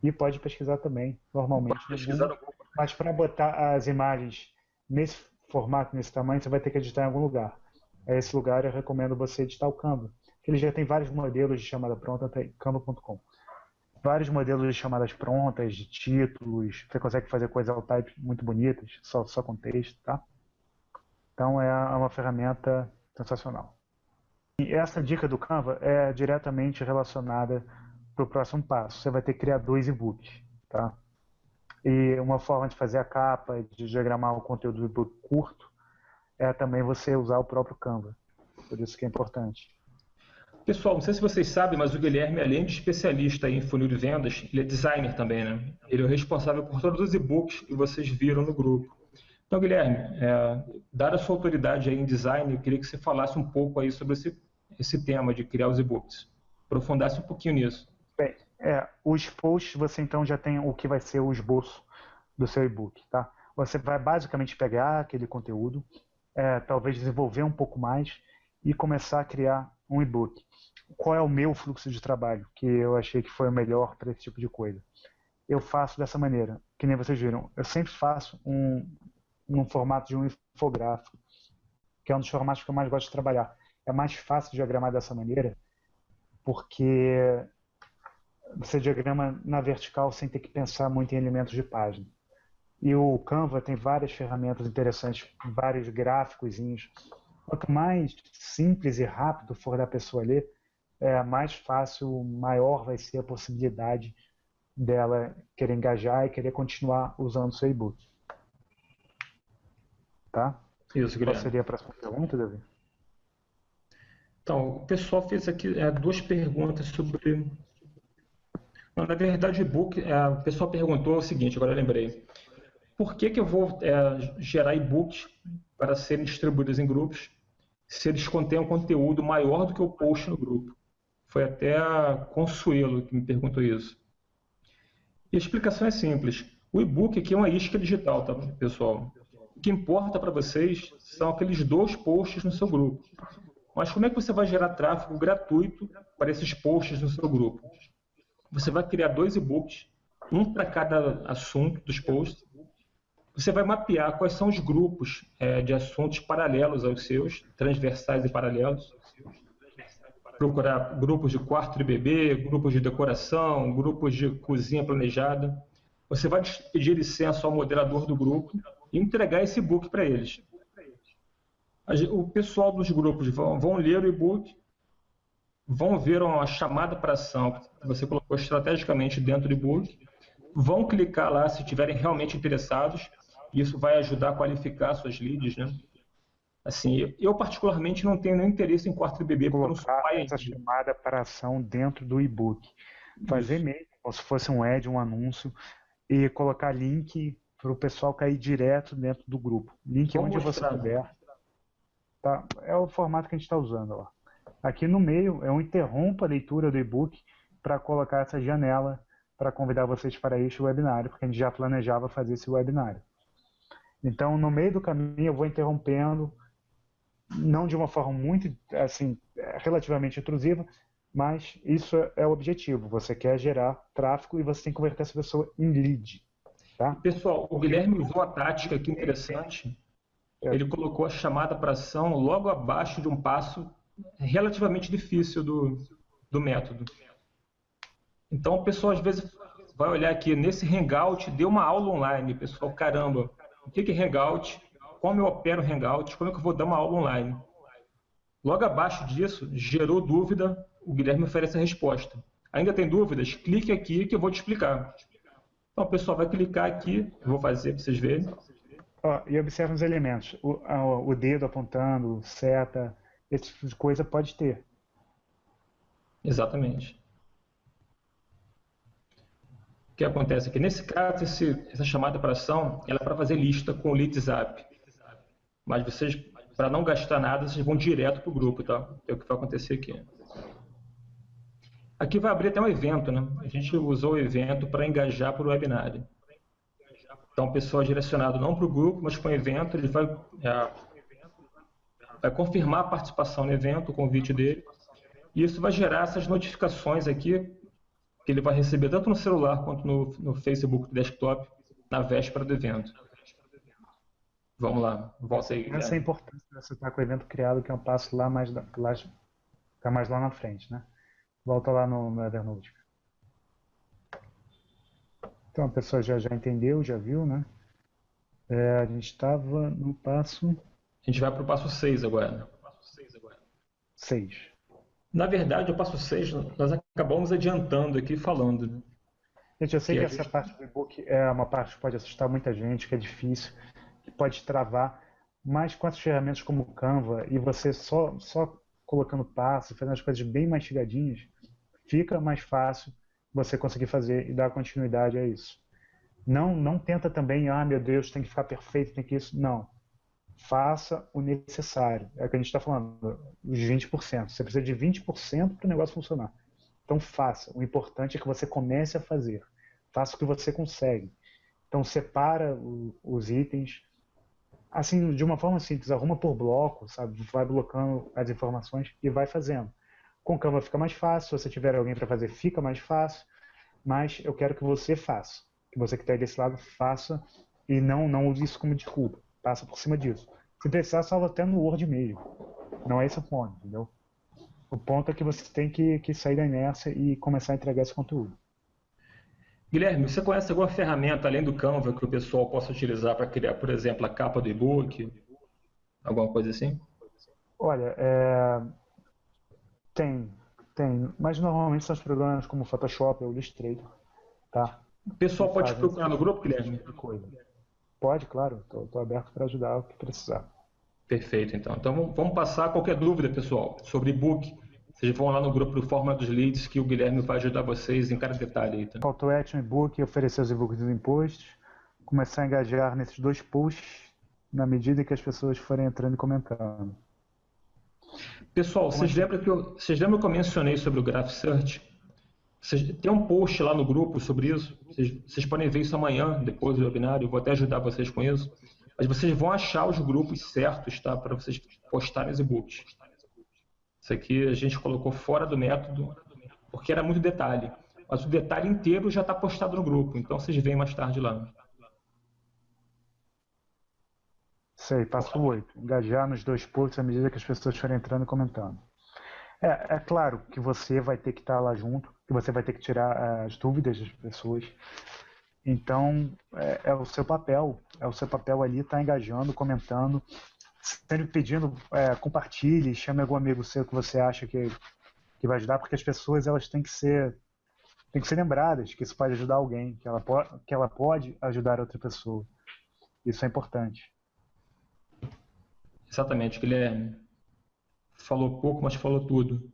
E pode pesquisar também, normalmente, no Google. Mas para botar as imagens nesse formato, nesse tamanho, você vai ter que editar em algum lugar. Esse lugar eu recomendo você editar o Canva, que ele já tem vários modelos de chamada pronta, tem canva.com. Vários modelos de chamadas prontas, de títulos, você consegue fazer coisas alt-type muito bonitas, só com texto, tá? Então é uma ferramenta sensacional. E essa dica do Canva é diretamente relacionada para o próximo passo. Você vai ter que criar 2 e-books, tá? E uma forma de fazer a capa, de diagramar o conteúdo do e-book curto, é também você usar o próprio Canva. Por isso que é importante. Pessoal, não sei se vocês sabem, mas o Guilherme, além de especialista em funil de vendas, ele é designer também, né? Ele é o responsável por todos os e-books que vocês viram no grupo. Então, Guilherme, dada a sua autoridade aí em design, eu queria que você falasse um pouco aí sobre esse tema de criar os e-books. Aprofundasse um pouquinho nisso. Bem, os posts você então já tem o que vai ser o esboço do seu e-book, tá? Você vai basicamente pegar aquele conteúdo, talvez desenvolver um pouco mais e começar a criar um e-book. Qual é o meu fluxo de trabalho, que eu achei que foi o melhor para esse tipo de coisa? Eu faço dessa maneira, que nem vocês viram. Eu sempre faço num formato de um infográfico, que é um dos formatos que eu mais gosto de trabalhar. É mais fácil diagramar dessa maneira, porque você diagrama na vertical sem ter que pensar muito em elementos de página. E o Canva tem várias ferramentas interessantes, vários gráficozinhos. Quanto mais simples e rápido for da pessoa ler, mais fácil, maior vai ser a possibilidade dela querer engajar e querer continuar usando o seu e-book. Tá? Isso, Guilherme. Qual seria a próxima pergunta, Davi? Então, o pessoal fez aqui 2 perguntas sobre... Não, na verdade, o e-book, o pessoal perguntou o seguinte, agora eu lembrei. Por que eu vou gerar e-books para serem distribuídos em grupos se eles contêm um conteúdo maior do que o post no grupo? Foi até a Consuelo que me perguntou isso. E a explicação é simples. O e-book aqui é uma isca digital, tá, pessoal? O que importa para vocês são aqueles 2 posts no seu grupo. Mas como é que você vai gerar tráfego gratuito para esses posts no seu grupo? Você vai criar 2 e-books, um para cada assunto dos posts. Você vai mapear quais são os grupos de assuntos paralelos aos seus, transversais e paralelos. procurar grupos de quarto de bebê, grupos de decoração, grupos de cozinha planejada. Você vai pedir licença ao moderador do grupo e entregar esse e-book para eles. O pessoal dos grupos vão ler o e-book, vão ver uma chamada para ação que você colocou estrategicamente dentro do e-book, vão clicar lá se estiverem realmente interessados, e isso vai ajudar a qualificar suas leads, né? Assim, eu particularmente não tenho nenhum interesse em quarto de bebê, porque eu não sou pai ainda. Essa chamada para ação dentro do e-book. Fazer mesmo, como se fosse um ad, um anúncio, e colocar link para o pessoal cair direto dentro do grupo. Link onde você puder. Tá? É o formato que a gente está usando. Ó. Aqui no meio, eu interrompo a leitura do e-book para colocar essa janela para convidar vocês para este webinário, porque a gente já planejava fazer esse webinário. Então, no meio do caminho, eu vou interrompendo, não de uma forma muito, assim, relativamente intrusiva, mas isso é o objetivo. Você quer gerar tráfego e você tem que converter essa pessoa em lead. Tá? Pessoal, o Guilherme usou uma tática aqui interessante. Ele colocou a chamada para ação logo abaixo de um passo relativamente difícil do método. Então, o pessoal às vezes vai olhar aqui, nesse Hangout, deu uma aula online. Pessoal, caramba, o que é Hangout? Como eu opero Hangout? Como é que eu vou dar uma aula online? Logo abaixo disso, gerou dúvida, o Guilherme oferece a resposta. Ainda tem dúvidas? Clique aqui que eu vou te explicar. Então, o pessoal vai clicar aqui, eu vou fazer para vocês verem. E observa os elementos. O dedo apontando, seta, esse tipo de coisa pode ter. Exatamente. O que acontece aqui? Nesse caso, essa chamada para ação, ela é para fazer lista com o LeadZap. Mas vocês, para não gastar nada, vocês vão direto para o grupo, tá? É o que vai acontecer aqui. Aqui vai abrir até um evento, né? A gente usou o evento para engajar para o webinário. Então, o pessoal é direcionado não para o grupo, mas para o evento, ele vai confirmar a participação no evento, o convite dele, e isso vai gerar essas notificações aqui, que ele vai receber tanto no celular quanto no Facebook do desktop, na véspera do evento. Vamos lá, volta aí. Essa é a importância de você estar com o evento criado, que é um passo lá mais lá na frente, né? Volta lá no Evernote. Então a pessoa já entendeu, já viu, né? A gente estava no passo... A gente vai para o passo 6 agora. 6. Na verdade, o passo 6 nós acabamos adiantando aqui falando. Né? Gente, eu sei que essa parte do e-book é uma parte que pode assustar muita gente, que é difícil, que pode travar, mas com essas ferramentas como o Canva e você só colocando passos, fazendo as coisas bem mastigadinhas, fica mais fácil você conseguir fazer e dar continuidade a isso. Não tenta também, meu Deus, tem que ficar perfeito, tem que isso. Não. Faça o necessário. É o que a gente está falando, os 20%. Você precisa de 20% para o negócio funcionar. Então faça. O importante é que você comece a fazer. Faça o que você consegue. Então separa os itens, assim, de uma forma simples, arruma por bloco, sabe? Vai blocando as informações e vai fazendo. Com o Canva fica mais fácil, se você tiver alguém para fazer, fica mais fácil, mas eu quero que você faça. Que você que está aí desse lado faça e não use isso como desculpa. Passa por cima disso. Se precisar, salva até no Word mesmo. Não é esse o ponto, entendeu? O ponto é que você tem que sair da inércia e começar a entregar esse conteúdo. Guilherme, você conhece alguma ferramenta, além do Canva, que o pessoal possa utilizar para criar, por exemplo, a capa do e-book? Alguma coisa assim? Olha, tem. Mas normalmente são os programas como Photoshop ou Illustrator. Tá? O pessoal pode procurar no grupo, Guilherme? Pode, claro. Estou aberto para ajudar o que precisar. Perfeito, então. Então vamos passar qualquer dúvida, pessoal, sobre e-book. Vocês vão lá no grupo do Fórmula dos Leads que o Guilherme vai ajudar vocês em cada detalhe aí. Tá? Call to action e-book, oferecer os e-books dos impostos, começar a engajar nesses 2 posts na medida que as pessoas forem entrando e comentando. Pessoal, vocês lembram que eu mencionei sobre o Graph Search? Tem um post lá no grupo sobre isso. Vocês podem ver isso amanhã, depois do webinário. Eu vou até ajudar vocês com isso. Mas vocês vão achar os grupos certos, tá? Para vocês postarem os e-books. Isso aqui a gente colocou fora do método, porque era muito detalhe. Mas o detalhe inteiro já está postado no grupo. Então vocês veem mais tarde lá. Sei, passo 8. Engajar nos 2 posts à medida que as pessoas forem entrando e comentando. É claro que você vai ter que estar lá junto, que você vai ter que tirar as dúvidas das pessoas. Então, é o seu papel ali estar engajando, comentando, sempre pedindo, compartilhe, chame algum amigo seu que você acha que vai ajudar, porque as pessoas elas têm que ser lembradas que isso pode ajudar alguém, que ela pode ajudar outra pessoa. Isso é importante. Exatamente, Guilherme. Falou pouco, mas falou tudo.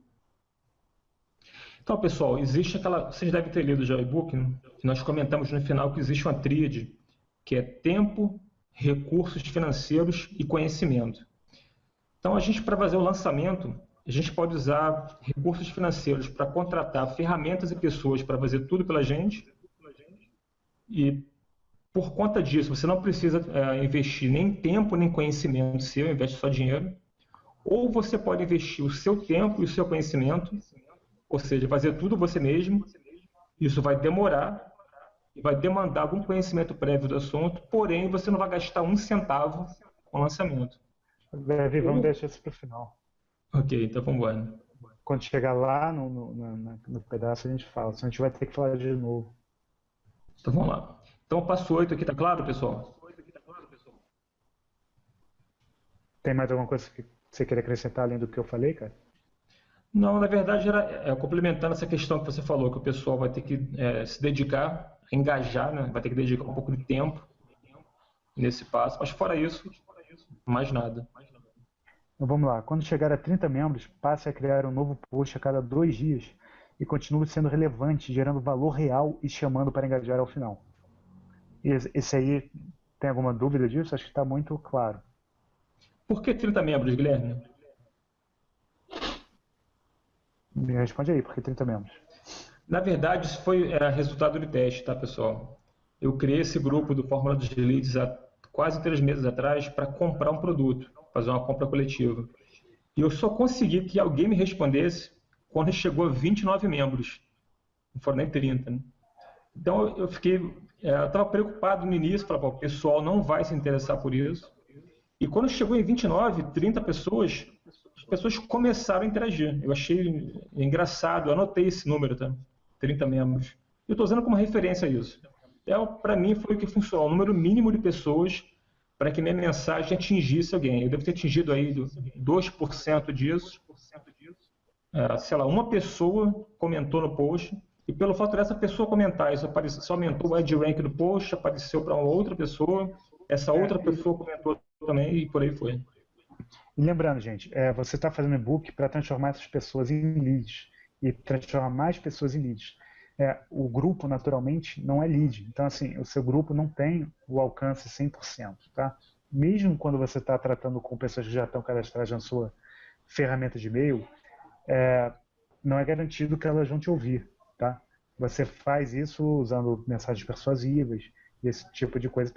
Então, pessoal, existe aquela. Vocês devem ter lido já o e-book, né? Que nós comentamos no final que existe uma tríade, que é tempo, recursos financeiros e conhecimento. Então, a gente, para fazer o lançamento, a gente pode usar recursos financeiros para contratar ferramentas e pessoas para fazer tudo pela gente. E, por conta disso, você não precisa investir nem tempo, nem conhecimento seu, investe só dinheiro. Ou você pode investir o seu tempo e o seu conhecimento, ou seja, fazer tudo você mesmo. Isso vai demorar e vai demandar algum conhecimento prévio do assunto, porém você não vai gastar um centavo com o lançamento. Levi, vamos deixar isso para o final. Ok, então vamos embora. Quando chegar lá no pedaço a gente fala, senão a gente vai ter que falar de novo. Então vamos lá. Então o passo 8 aqui, tá claro, pessoal? Tem mais alguma coisa que você quer acrescentar além do que eu falei, cara? Não, na verdade, era complementando essa questão que você falou, que o pessoal vai ter que se dedicar, engajar, né? Vai ter que dedicar um pouco de tempo nesse passo, mas fora isso, mais nada. Então vamos lá. Quando chegar a 30 membros, passe a criar um novo post a cada 2 dias e continue sendo relevante, gerando valor real e chamando para engajar ao final. Esse aí, tem alguma dúvida disso? Acho que está muito claro. Por que 30 membros, Guilherme? Me responde aí, por que 30 membros? Na verdade, isso foi resultado de teste, tá, pessoal? Eu criei esse grupo do Fórmula dos Leads há quase 3 meses atrás para comprar um produto, fazer uma compra coletiva. E eu só consegui que alguém me respondesse quando chegou a 29 membros. Não foram nem 30, né? Então eu estava preocupado no início, falava, o pessoal não vai se interessar por isso. E quando chegou em 29, 30 pessoas, as pessoas começaram a interagir. Eu achei engraçado, eu anotei esse número, tá? 30 membros. Eu estou usando como referência isso. Para mim foi o que funcionou, o número mínimo de pessoas para que minha mensagem atingisse alguém. Eu devo ter atingido aí 2% disso. Sei lá, uma pessoa comentou no post, e pelo fato dessa pessoa comentar, isso aumentou o rank do post, apareceu para uma outra pessoa, essa outra pessoa comentou também, e por aí foi. E lembrando, gente, você está fazendo e-book para transformar essas pessoas em leads e transformar mais pessoas em leads. O grupo, naturalmente, não é lead. Então, assim, o seu grupo não tem o alcance 100%. Tá? Mesmo quando você está tratando com pessoas que já estão cadastradas na sua ferramenta de e-mail, não é garantido que elas vão te ouvir. Tá? Você faz isso usando mensagens persuasivas e esse tipo de coisa.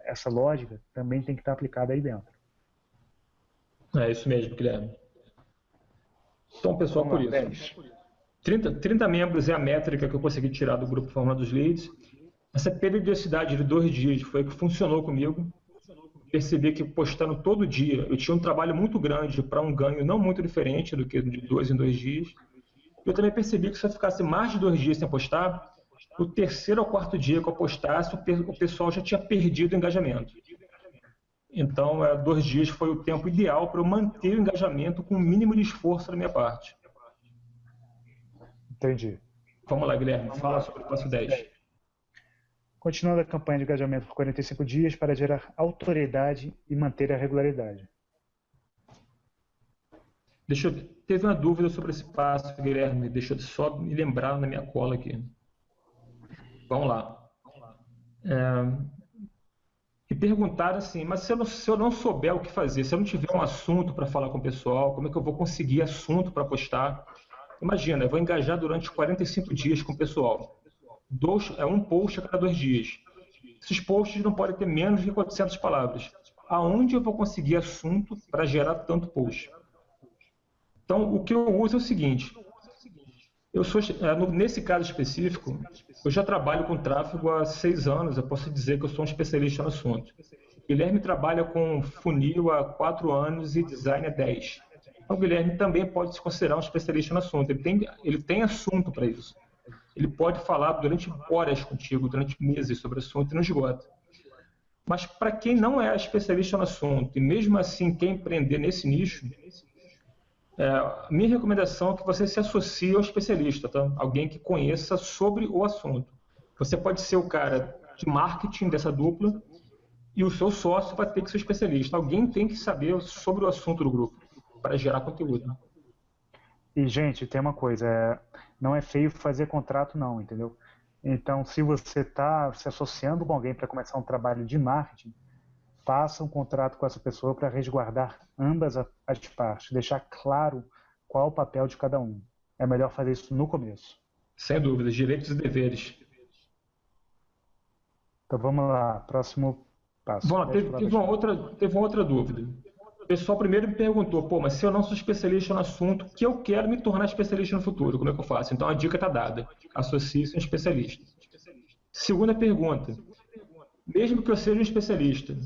Essa lógica também tem que estar aplicada aí dentro. É isso mesmo, Guilherme. Então, pessoal, por isso. 30 membros é a métrica que eu consegui tirar do grupo Fórmula dos Leads. Essa periodicidade de 2 dias foi o que funcionou comigo. Percebi que postando todo dia, eu tinha um trabalho muito grande para um ganho não muito diferente do que de 2 em 2 dias. Eu também percebi que se eu ficasse mais de 2 dias sem postar, o terceiro ou quarto dia que eu postasse, o pessoal já tinha perdido o engajamento. Então, 2 dias foi o tempo ideal para eu manter o engajamento com o mínimo de esforço da minha parte. Entendi. Vamos lá, Guilherme, fala sobre o passo 10. Continuando a campanha de engajamento por 45 dias para gerar autoridade e manter a regularidade. Teve uma dúvida sobre esse passo, Guilherme. Deixa eu só me lembrar na minha cola aqui. Vamos lá. E perguntaram assim, mas se eu não souber o que fazer, se eu não tiver um assunto para falar com o pessoal, como é que eu vou conseguir assunto para postar? Imagina, eu vou engajar durante 45 dias com o pessoal. Um post a cada 2 dias. Esses posts não podem ter menos de 400 palavras. Aonde eu vou conseguir assunto para gerar tanto post? Então, o que eu uso é o seguinte. Nesse caso específico, eu já trabalho com tráfego há 6 anos, eu posso dizer que eu sou um especialista no assunto. Guilherme trabalha com funil há 4 anos e design há 10. Então, o Guilherme também pode se considerar um especialista no assunto. Ele tem assunto para isso. Ele pode falar durante horas contigo, durante meses sobre o assunto e não esgota. Mas para quem não é especialista no assunto e mesmo assim quer empreender nesse nicho, minha recomendação é que você se associe ao especialista, tá? Alguém que conheça sobre o assunto. Você pode ser o cara de marketing dessa dupla e o seu sócio vai ter que ser especialista. Alguém tem que saber sobre o assunto do grupo para gerar conteúdo. E, gente, tem uma coisa, não é feio fazer contrato não, entendeu? Então, se você está se associando com alguém para começar um trabalho de marketing, faça um contrato com essa pessoa para resguardar ambas as partes, deixar claro qual o papel de cada um. É melhor fazer isso no começo. Sem dúvida, direitos e deveres. Então vamos lá, próximo passo. Bom, teve uma outra dúvida. O pessoal primeiro me perguntou, pô, mas se eu não sou especialista no assunto, que eu quero me tornar especialista no futuro, como é que eu faço? Então a dica está dada, associe-se a um especialista. Segunda pergunta, mesmo que eu seja um especialista,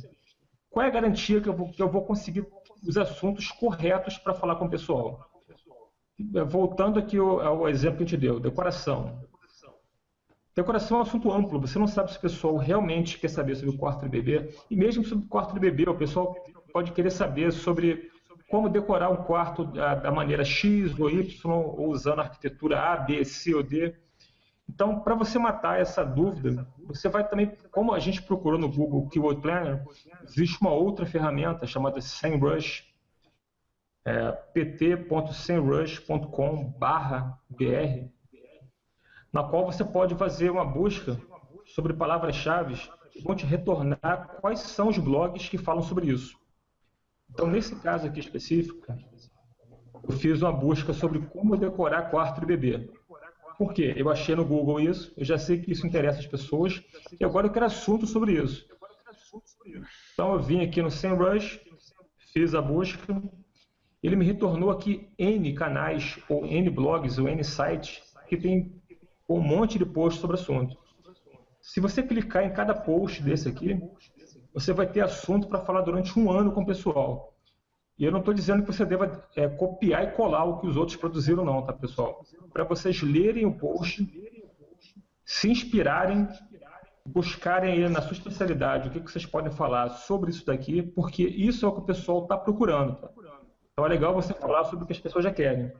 qual é a garantia que eu vou conseguir os assuntos corretos para falar com o pessoal? Voltando aqui ao exemplo que a gente deu, decoração. Decoração é um assunto amplo, você não sabe se o pessoal realmente quer saber sobre o quarto de bebê, e mesmo sobre o quarto de bebê, o pessoal pode querer saber sobre como decorar um quarto da maneira X ou Y, ou usando a arquitetura A, B, C ou D. Então, para você matar essa dúvida, você vai também, como a gente procurou no Google Keyword Planner, existe uma outra ferramenta chamada SEMrush, pt.semrush.com/br, na qual você pode fazer uma busca sobre palavras-chave que vão te retornar quais são os blogs que falam sobre isso. Então, nesse caso aqui específico, eu fiz uma busca sobre como decorar quarto de bebê. Por quê? Eu achei no Google isso, eu já sei que isso interessa as pessoas, e agora eu quero assunto sobre isso. Então, eu vim aqui no SEMrush, fiz a busca, ele me retornou aqui N canais, ou N blogs, ou N sites, que tem um monte de posts sobre o assunto. Se você clicar em cada post desse aqui, você vai ter assunto para falar durante um ano com o pessoal. E eu não estou dizendo que você deva copiar e colar o que os outros produziram não, tá, pessoal? Para vocês lerem o post, se inspirarem, buscarem aí na sua especialidade o que vocês podem falar sobre isso daqui, porque isso é o que o pessoal está procurando. Tá? Então é legal você falar sobre o que as pessoas já querem.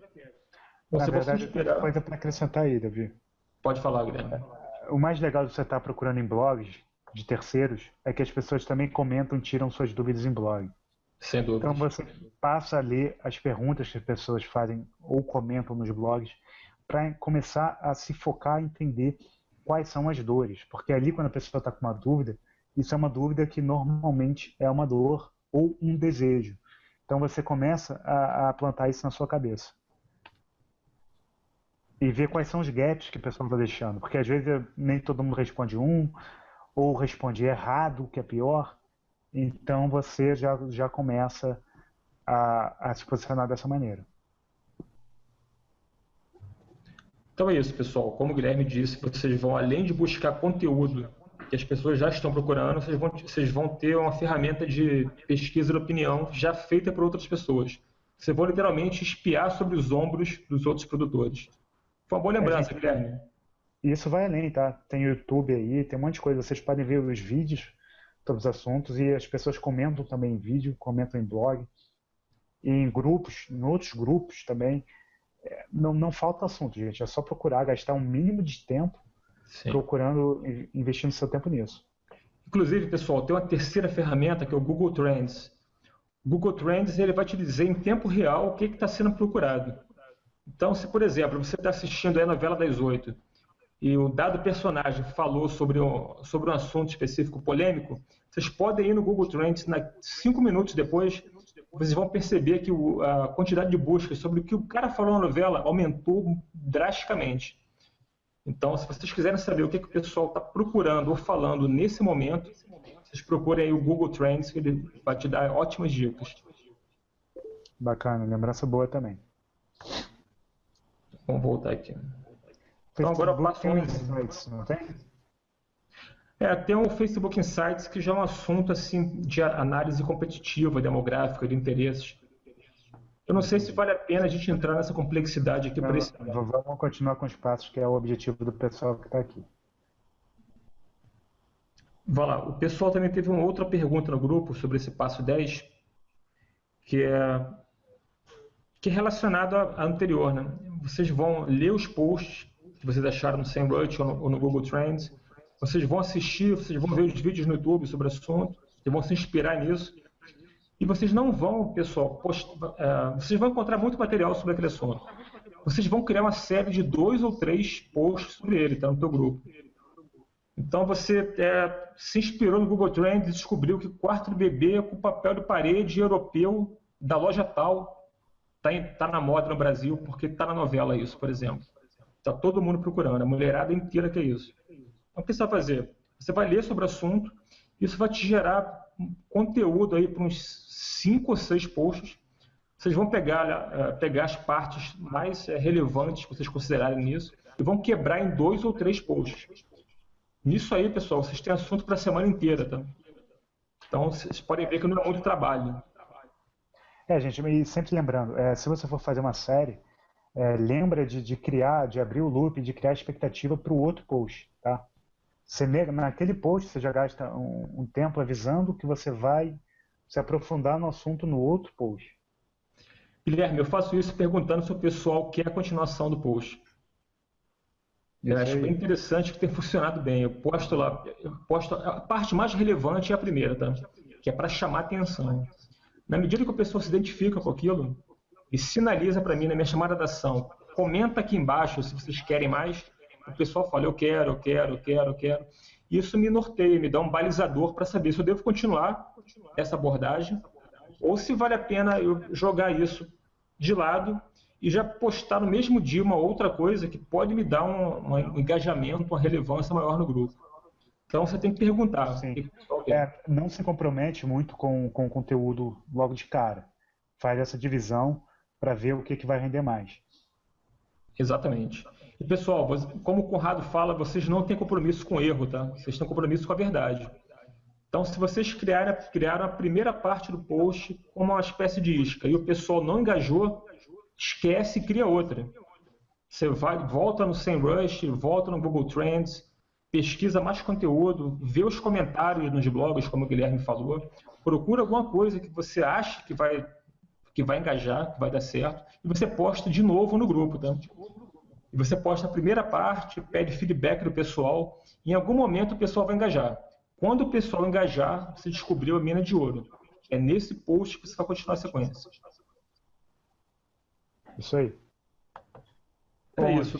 Então, na verdade, tem coisa para acrescentar aí, Davi. Pode falar, Guilherme. O mais legal de você estar procurando em blogs de terceiros é que as pessoas também comentam e tiram suas dúvidas em blog. Sem dúvida. Então você passa a ler as perguntas que as pessoas fazem ou comentam nos blogs para começar a se focar e entender quais são as dores. Porque ali, quando a pessoa está com uma dúvida, isso é uma dúvida que normalmente é uma dor ou um desejo. Então você começa a plantar isso na sua cabeça. E ver quais são os gaps que o pessoal está deixando. Porque às vezes nem todo mundo responde ou responde errado, o que é pior. Então você já começa a se posicionar dessa maneira. Então é isso, pessoal. Como o Guilherme disse, vocês vão, além de buscar conteúdo que as pessoas já estão procurando, vocês vão ter uma ferramenta de pesquisa de opinião já feita por outras pessoas. Vocês vão literalmente espiar sobre os ombros dos outros produtores. Foi uma boa lembrança, Guilherme. E isso vai além, tá? Tem YouTube aí, tem um monte de coisa. Vocês podem ver os vídeos sobre os assuntos e as pessoas comentam também em vídeo, comentam em blog, e em grupos, em outros grupos também. Não falta assunto, gente. É só procurar, gastar um mínimo de tempo procurando, investindo seu tempo nisso. Inclusive, pessoal, tem uma terceira ferramenta que é o Google Trends. O Google Trends ele vai te dizer em tempo real o que está sendo procurado. Então, se, por exemplo, você está assistindo a novela das 8 e o dado personagem falou sobre um assunto específico polêmico, vocês podem ir no Google Trends, 5 minutos depois, vocês vão perceber que a quantidade de buscas sobre o que o cara falou na novela aumentou drasticamente. Então, se vocês quiserem saber o que o pessoal está procurando ou falando nesse momento, vocês procurem aí o Google Trends, que ele vai te dar ótimas dicas. Bacana, lembrança boa também. Vamos voltar aqui. Então agora eu passo um Insights, não tem? Tem o Facebook Insights, que já é um assunto assim, de análise competitiva, demográfica, de interesses. Eu não sei se vale a pena a gente entrar nessa complexidade aqui para esse ano. Vamos continuar com os passos, que é o objetivo do pessoal que está aqui. Vai lá. O pessoal também teve uma outra pergunta no grupo sobre esse passo 10, que é relacionado à anterior, né? Vocês vão ler os posts que vocês acharam no SEMrush ou no Google Trends, vocês vão assistir, vocês vão ver os vídeos no YouTube sobre o assunto, vocês vão se inspirar nisso, e vocês não vão, pessoal, vocês vão encontrar muito material sobre aquele assunto. Vocês vão criar uma série de 2 ou 3 posts sobre ele, tá, no teu grupo. Então você se inspirou no Google Trends e descobriu que quarto de bebê com papel de parede europeu da loja tal está na moda no Brasil porque está na novela isso, por exemplo. Está todo mundo procurando, a mulherada inteira quer isso. Então o que você vai fazer? Você vai ler sobre o assunto, isso vai te gerar conteúdo aí para uns 5 ou 6 posts. Vocês vão pegar as partes mais relevantes que vocês considerarem nisso e vão quebrar em 2 ou 3 posts. Nisso aí, pessoal, vocês têm assunto para a semana inteira, tá? Então, vocês podem ver que não é muito trabalho. Gente, e sempre lembrando, se você for fazer uma série, lembra de criar, de abrir o loop, de criar expectativa para o outro post, tá? Naquele post, você já gasta um tempo avisando que você vai se aprofundar no assunto no outro post. Guilherme, eu faço isso perguntando se o pessoal quer a continuação do post. Eu acho bem interessante que tem funcionado bem. Eu posto lá, a parte mais relevante é a primeira, tá? Que é para chamar atenção. Na medida que a pessoa se identifica com aquilo e sinaliza para mim na minha chamada de ação, comenta aqui embaixo se vocês querem mais, o pessoal fala, eu quero. Isso me norteia, me dá um balizador para saber se eu devo continuar essa abordagem ou se vale a pena eu jogar isso de lado e já postar no mesmo dia uma outra coisa que pode me dar um engajamento, uma relevância maior no grupo. Então você tem que perguntar. Sim. Não se compromete muito com o conteúdo logo de cara. Faz essa divisão para ver o que vai render mais. Exatamente. E pessoal, como o Conrado fala, vocês não têm compromisso com o erro, tá? Vocês têm compromisso com a verdade. Então, se vocês criaram a primeira parte do post como uma espécie de isca e o pessoal não engajou, esquece e cria outra. Você volta no SEMrush, volta no Google Trends, pesquisa mais conteúdo, vê os comentários nos blogs, como o Guilherme falou, procura alguma coisa que você acha que vai engajar, que vai dar certo, e você posta de novo no grupo, tá? E você posta a primeira parte, pede feedback do pessoal, e em algum momento o pessoal vai engajar. Quando o pessoal engajar, você descobriu a mina de ouro. É nesse post que você vai continuar a sequência. Isso aí. Isso.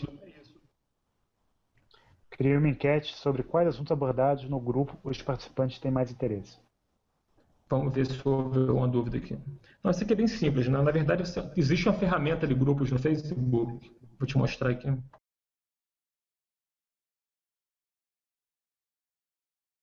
Criei uma enquete sobre quais assuntos abordados no grupo os participantes têm mais interesse. Vamos ver se houve uma dúvida aqui. Não, isso aqui é bem simples, né? Na verdade, existe uma ferramenta de grupos no Facebook. Vou te mostrar aqui.